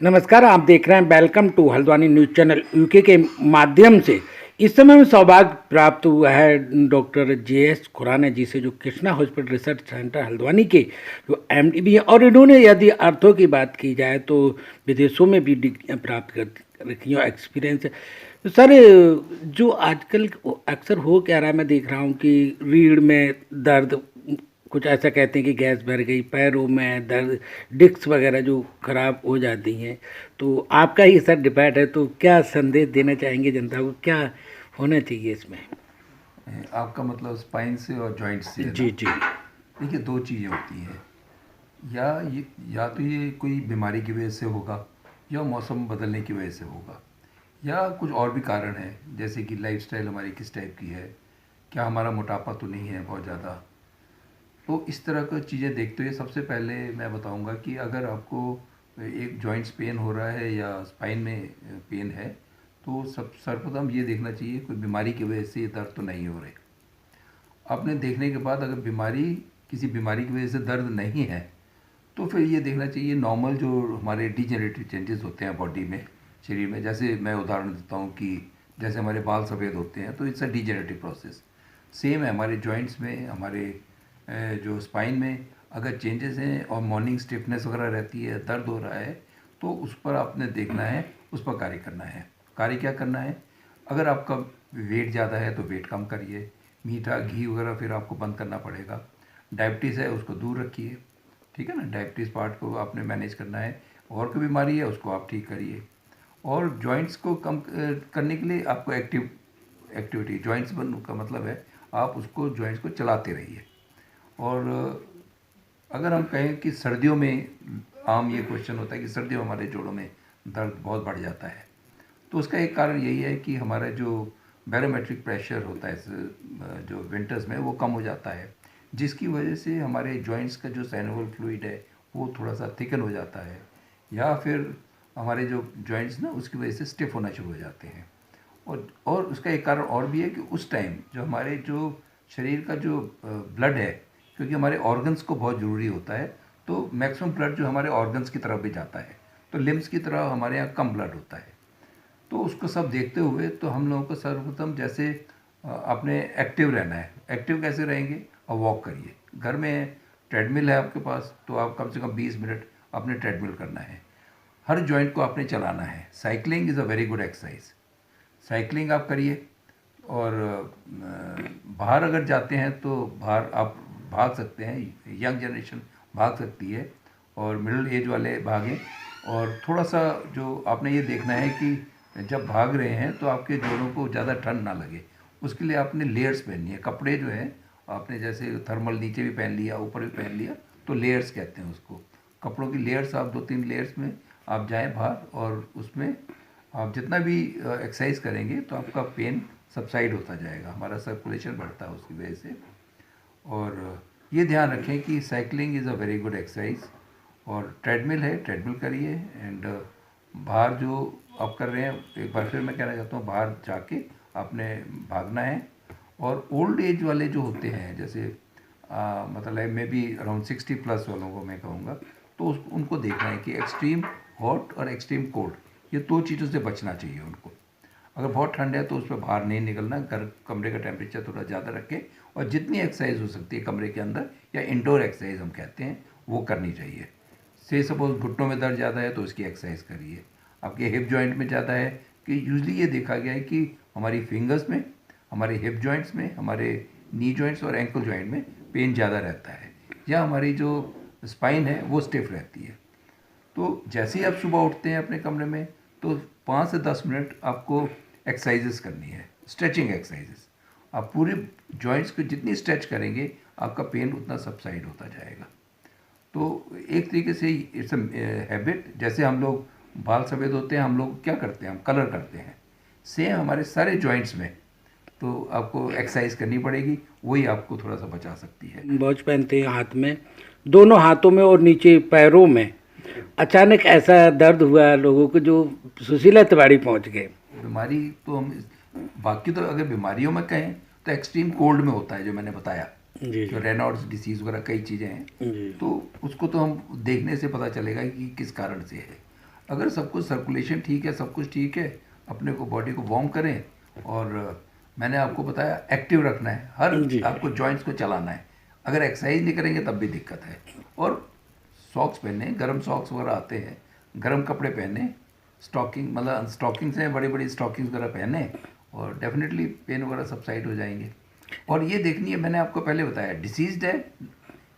नमस्कार, आप देख रहे हैं welcome to Haldwani news channel UK के माध्यम से। इस समय में सौभाग्य प्राप्त हुआ है डॉक्टर जे.एस. खुराना जी से, जो Krishna hospital research centre Haldwani के जो एमडी हैं, और इन्होंने यदि अर्थों की बात की जाए तो विदेशों में भी डिग्रियाँ प्राप्त कर रखी हैं, एक्सपीरियंस है। तो सर, जो आजकल अक्सर हो क्या रहा है, मैं देख रहा हूँ कि रीढ़ में दर्द, कुछ ऐसा कहते हैं कि गैस भर गई, पैरों में दर्द, डिस्क वगैरह जो खराब हो जाती हैं। तो आपका ही सर डिबेट है, तो क्या संदेश देना चाहेंगे जनता को, क्या होना चाहिए इसमें? आपका मतलब स्पाइन से और जॉइंट से है जी ना। जी। देखिए, दो चीज़ें होती हैं। या तो ये कोई बीमारी की वजह से होगा, या मौसम बदलने की वजह से होगा, या कुछ और भी कारण है, जैसे कि लाइफस्टाइल हमारी किस टाइप की है, क्या हमारा मोटापा तो नहीं है बहुत ज़्यादा। तो इस तरह की चीज़ें देखते हुए सबसे पहले मैं बताऊंगा कि अगर आपको एक जॉइंट्स पेन हो रहा है या स्पाइन में पेन है, तो सब सर्वप्रथम ये देखना चाहिए कोई बीमारी की वजह से ये दर्द तो नहीं हो रहे। आपने देखने के बाद अगर किसी बीमारी की वजह से दर्द नहीं है, तो फिर ये देखना चाहिए नॉर्मल जो हमारे डिजेनरेटिव चेंजेस होते हैं बॉडी में, शरीर में। जैसे मैं उदाहरण देता हूँ कि जैसे हमारे बाल सफ़ेद होते हैं, तो it's a degenerative process. Same है हमारे जॉइंट्स में, हमारे जो स्पाइन में अगर चेंजेस हैं और मॉर्निंग स्टिफनेस वगैरह रहती है, दर्द हो रहा है, तो उस पर आपने देखना है, उस पर कार्य करना है। कार्य क्या करना है? अगर आपका वेट ज़्यादा है तो वेट कम करिए, मीठा घी वगैरह फिर आपको बंद करना पड़ेगा। डायबिटीज़ है उसको दूर रखिए, ठीक है ना। डायबिटीज़ पार्ट को आपने मैनेज करना है। और कोई बीमारी है उसको आप ठीक करिए। और जॉइंट्स को कम करने के लिए आपको एक्टिविटी, जॉइंट्स बन का मतलब है आप उसको जॉइंट्स को चलाते रहिए। और अगर हम कहें कि सर्दियों में, आम ये क्वेश्चन होता है कि सर्दियों में हमारे जोड़ों में दर्द बहुत बढ़ जाता है, तो उसका एक कारण यही है कि हमारा जो बैरोमेट्रिक प्रेशर होता है जो विंटर्स में वो कम हो जाता है, जिसकी वजह से हमारे जॉइंट्स का जो साइनोवल फ्लूइड है वो थोड़ा सा थिकन हो जाता है, या फिर हमारे जो जॉइंट्स ना उसकी वजह से स्टिफ होना शुरू हो जाते हैं। और उसका एक कारण और भी है कि उस टाइम जो हमारे जो शरीर का जो ब्लड है, क्योंकि हमारे ऑर्गन्स को बहुत ज़रूरी होता है, तो मैक्सिमम ब्लड जो हमारे ऑर्गन्स की तरफ भी जाता है, तो लिम्स की तरह हमारे यहाँ कम ब्लड होता है। तो उसको सब देखते हुए तो हम लोगों को सर्वप्रथम जैसे आपने एक्टिव रहना है। एक्टिव कैसे रहेंगे? और वॉक करिए। घर में ट्रेडमिल है आपके पास, तो आप कम से कम 20 मिनट अपने ट्रेडमिल करना है। हर जॉइंट को आपने चलाना है। Cycling is a very good exercise. Cycling आप करिए। और बाहर अगर जाते हैं तो बाहर आप भाग सकते हैं, यंग जनरेशन भाग सकती है, और मिडिल एज वाले भागें। और थोड़ा सा जो आपने ये देखना है कि जब भाग रहे हैं तो आपके जोड़ों को ज़्यादा ठंड ना लगे, उसके लिए आपने लेयर्स पहननी है। कपड़े जो हैं आपने जैसे थर्मल नीचे भी पहन लिया, ऊपर भी पहन लिया, तो लेयर्स कहते हैं उसको। कपड़ों की लेयर्स, आप 2-3 लेयर्स में आप जाएं बाहर, और उसमें आप जितना भी एक्सरसाइज करेंगे तो आपका पेन सबसाइड होता जाएगा, हमारा सर्कुलेशन बढ़ता है उसकी वजह से। और ये ध्यान रखें कि cycling is a very good exercise. और ट्रेडमिल है, ट्रेडमिल करिए। एंड बाहर जो आप कर रहे हैं, एक बार फिर मैं कहना चाहता हूँ, बाहर जाके आपने भागना है। और ओल्ड एज वाले जो होते हैं, जैसे मतलब मे बी अराउंड 60+ वालों को मैं कहूँगा, तो उनको देखना है कि एक्सट्रीम हॉट और एक्सट्रीम कोल्ड, ये दो चीज़ों से बचना चाहिए उनको। अगर बहुत ठंड है तो उस पर बाहर नहीं निकलना, घर कमरे का टेम्परेचर थोड़ा ज़्यादा रखें, और जितनी एक्सरसाइज हो सकती है कमरे के अंदर, या इंडोर एक्सरसाइज हम कहते हैं, वो करनी चाहिए। से सपोज घुटनों में दर्द ज़्यादा है तो उसकी एक्सरसाइज करिए। आपके हिप जॉइंट में ज़्यादा है, कि यूजली ये देखा गया है कि हमारी फिंगर्स में, हमारे हिप जॉइंट्स में, हमारे नी जॉइंट्स और एंकल जॉइंट में पेन ज़्यादा रहता है, या हमारी जो स्पाइन है वो स्टिफ रहती है। तो जैसे ही आप सुबह उठते हैं अपने कमरे में, तो 5 से 10 मिनट आपको एक्सरसाइजेस करनी है, स्ट्रेचिंग एक्सरसाइजेस। आप पूरे जॉइंट्स को जितनी स्ट्रेच करेंगे, आपका पेन उतना सबसाइड होता जाएगा। तो एक तरीके से इट्स हैबिट। जैसे हम लोग बाल सफ़ेद होते हैं, हम लोग क्या करते हैं, हम कलर करते हैं, सेम हमारे सारे जॉइंट्स में। तो आपको एक्सरसाइज करनी पड़ेगी, वही आपको थोड़ा सा बचा सकती है। वॉच पहनते हैं हाथ में, दोनों हाथों में और नीचे पैरों में। अचानक ऐसा दर्द हुआ लोगों को जो सुशीला तिवारी पहुंच गए। बीमारी तो हम बाकी तो अगर बीमारियों में कहें तो एक्सट्रीम कोल्ड में होता है, जो मैंने बताया, जी जो जी रेनॉल्ड्स डिसीज़ वगैरह कई चीज़ें हैं। जी। तो उसको तो हम देखने से पता चलेगा कि किस कारण से है। अगर सब कुछ सर्कुलेशन ठीक है, सब कुछ ठीक है, अपने को बॉडी को वार्म करें और मैंने आपको बताया एक्टिव रखना है, हर जी। आपको जॉइंट्स को चलाना है। अगर एक्सरसाइज नहीं करेंगे तब भी दिक्कत है। और सॉक्स पहने, गर्म सॉक्स वगैरह आते हैं, गर्म कपड़े पहने, स्टॉकिंग मतलब स्टॉकिंग्स हैं, बड़ी बड़ी स्टॉकिंग्स वगैरह पहने और डेफिनेटली पेन वगैरह सबसाइड हो जाएंगे। और ये देखनी है, मैंने आपको पहले बताया, डिसीज्ड है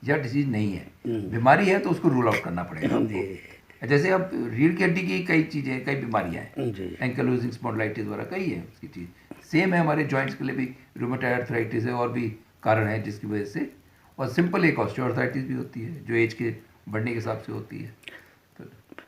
या डिसीज नहीं है। बीमारी है तो उसको रूल आउट करना पड़ेगा आपको। जैसे अब रीढ़ की हड्डी की कई चीज़ें, कई बीमारियां हैं, जी। एंकलोजिंग स्पॉन्डिलाइटिस वगैरह कई है उसकी चीज़। सेम है हमारे जॉइंट्स के लिए भी, रूमेटॉइड आर्थराइटिस है और भी कारण है जिसकी वजह से। और सिंपल एक ऑस्टियोआर्थराइटिस भी होती है जो एज के बढ़ने के हिसाब से होती है। तो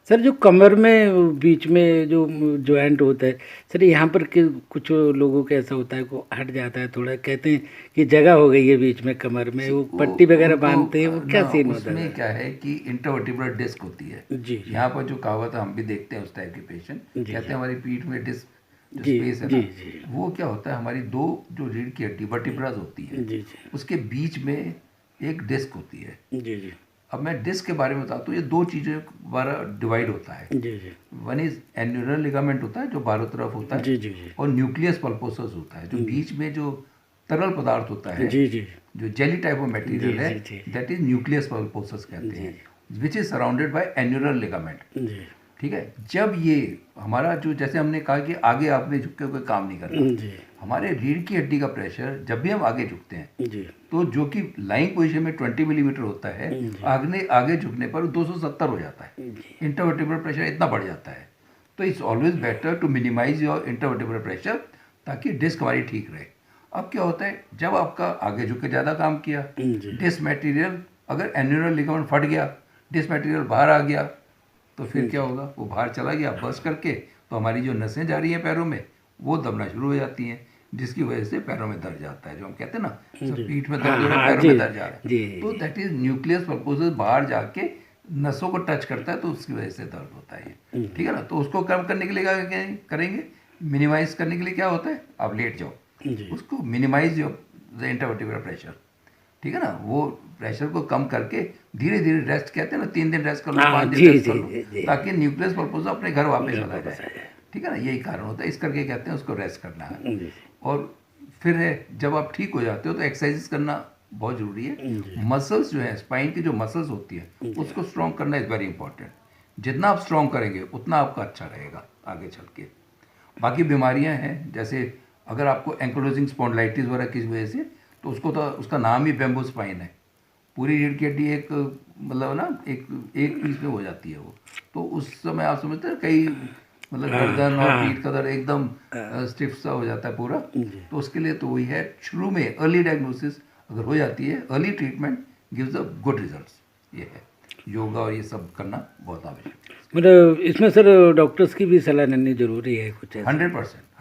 सर जो कमर में बीच में जो जॉइंट होता है सर, यहाँ पर कुछ लोगों का ऐसा होता है को हट जाता है थोड़ा, कहते हैं कि जगह हो गई है बीच में कमर में, वो पट्टी वगैरह बांधते हैं, वो क्या सीन होता है? उसमें क्या है कि इंटरवर्टिब्रल डिस्क होती है। जी यहाँ पर जो कहावत है, हम भी देखते हैं उस टाइप के पेशेंट, कहते हैं हमारी पीठ में डिस्क जो जी स्पेस है जी ना, जी वो क्या होता है, हमारी दो जो रीढ़ की हड्डी वर्टिब्रास होती है, जी जी उसके बीच में एक डिस्क होती है। जी जी अब मैं डिस्क के बारे में बताता हूँ, ये दो चीज़ों द्वारा डिवाइड होता है। जी जी वन इज एन्यूलर लिगामेंट होता है जो बारों तरफ होता है, जी जी जी और न्यूक्लियस पल्पोसस होता है जो बीच में जो तरल पदार्थ होता है, जी जी जो जेली टाइप ऑफ मटेरियल जी, है, जी। दैट इज न्यूक्लियस पल्पोसस कहते हैं, which is surrounded by annular ligament. जी ठीक है। जब ये हमारा जो, जैसे हमने कहा कि आगे आपने झुक के कोई काम नहीं करना, जी हमारे रीढ़ की हड्डी का प्रेशर जब भी हम आगे झुकते हैं जी तो जो कि लाइंग पोजीशन में 20 मिलीमीटर होता है, आगे आगे झुकने पर 270 हो जाता है। इंटरवर्टिब्रल प्रेशर इतना बढ़ जाता है। तो it's always better to minimise your intervertebral pressure ताकि डिस्क हमारी ठीक रहे। अब क्या होता है, जब आपका आगे झुक के ज़्यादा काम किया, जी डिस्क मटेरियल, अगर एन्यूलर लिगामेंट फट गया, डिस्क मटेरियल बाहर आ गया, तो फिर क्या होगा, वो बाहर चला गया बस्ट करके, तो हमारी जो नसें जा रही हैं पैरों में वो दबना शुरू हो जाती हैं, जिसकी वजह से पैरों में दर्द जाता है, जो हम कहते हैं ना, सब पीठ में दर्द हो रहा है, पैरों में दर्द जा रहा है, जी। तो दैट इज न्यूक्लियस पल्पोसस बाहर जाके नसों को टच करता है, तो उसकी वजह से दर्द होता है ये। ठीक है ना। तो उसको कम करने के लिए क्या करेंगे, मिनिमाइज करने के लिए क्या होता है, आप लेट जाओ, जी उसको मिनिमाइज योर इंटरवर्टिब्रल प्रेशर, ठीक है ना, वो प्रेशर को कम करके धीरे धीरे रेस्ट, कहते हैं ना, 3 दिन रेस्ट कर लो, हाँ, 5 दिन जी, रेस्ट कर जी, लो, जी। ताकि न्यूक्लियस पल्पोसस अपने घर वापस चला जाए। ठीक है ना, यही कारण होता है, इस करके कहते हैं उसको रेस्ट करना है। जी और फिर है, जब आप ठीक हो जाते हो तो एक्सरसाइज करना बहुत ज़रूरी है। मसल्स जो है, स्पाइन की जो मसल्स होती है, उसको स्ट्रॉन्ग करना इज़ वेरी इंपॉर्टेंट। जितना आप स्ट्रॉन्ग करेंगे उतना आपका अच्छा रहेगा आगे चल के। बाकी बीमारियां हैं, जैसे अगर आपको एंकोलोजिंग स्पॉन्डिलाइटिस वगैरह किस वजह से, तो उसको तो उसका नाम ही बेम्बो स्पाइन है। पूरी रीढ़ की हड्डी एक मतलब ना एक पीस में हो जाती है वो, तो उस समय आप समझते हैं कई मतलब गर्दन और पीठ का दर्द एकदम स्टिफ सा हो जाता है पूरा। तो उसके लिए तो वही है, शुरू में अर्ली डायग्नोसिस अगर हो जाती है, early treatment gives a good results. ये है, योगा और ये सब करना बहुत आवश्यक है। मतलब इसमें सर डॉक्टर्स की भी सलाह लेनी जरूरी है कुछ ऐसा?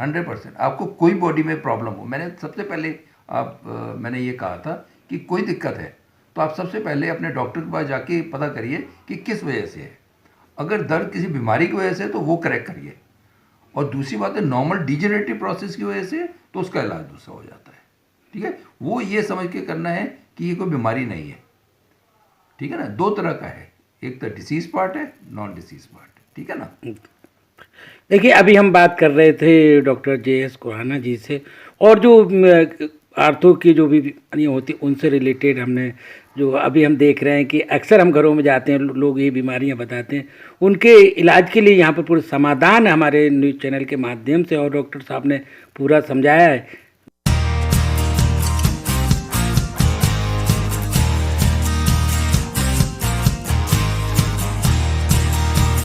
100%। आपको कोई बॉडी में प्रॉब्लम हो, मैंने सबसे पहले मैंने ये कहा था कि कोई दिक्कत है तो आप सबसे पहले अपने डॉक्टर के पास जाके पता करिए कि किस वजह से है। अगर दर्द किसी बीमारी की वजह से है तो वो करेक्ट करिए, और दूसरी बात है नॉर्मल डिजेनरेटिव प्रोसेस की वजह से तो उसका इलाज दूसरा हो जाता है। ठीक है, वो ये समझ के करना है कि ये कोई बीमारी नहीं है। ठीक है ना, 2 तरह का है, एक तो डिसीज पार्ट है, नॉन डिसीज पार्ट है। ठीक है ना। देखिए अभी हम बात कर रहे थे डॉक्टर JS खुराना जी से, और जो आर्थो की जो भी बीमारियाँ होती उनसे रिलेटेड हमने जो अभी हम देख रहे हैं कि अक्सर हम घरों में जाते हैं, लोग ये बीमारियां बताते हैं, उनके इलाज के लिए यहाँ पर पूरा समाधान हमारे न्यूज़ चैनल के माध्यम से और डॉक्टर साहब ने पूरा समझाया है।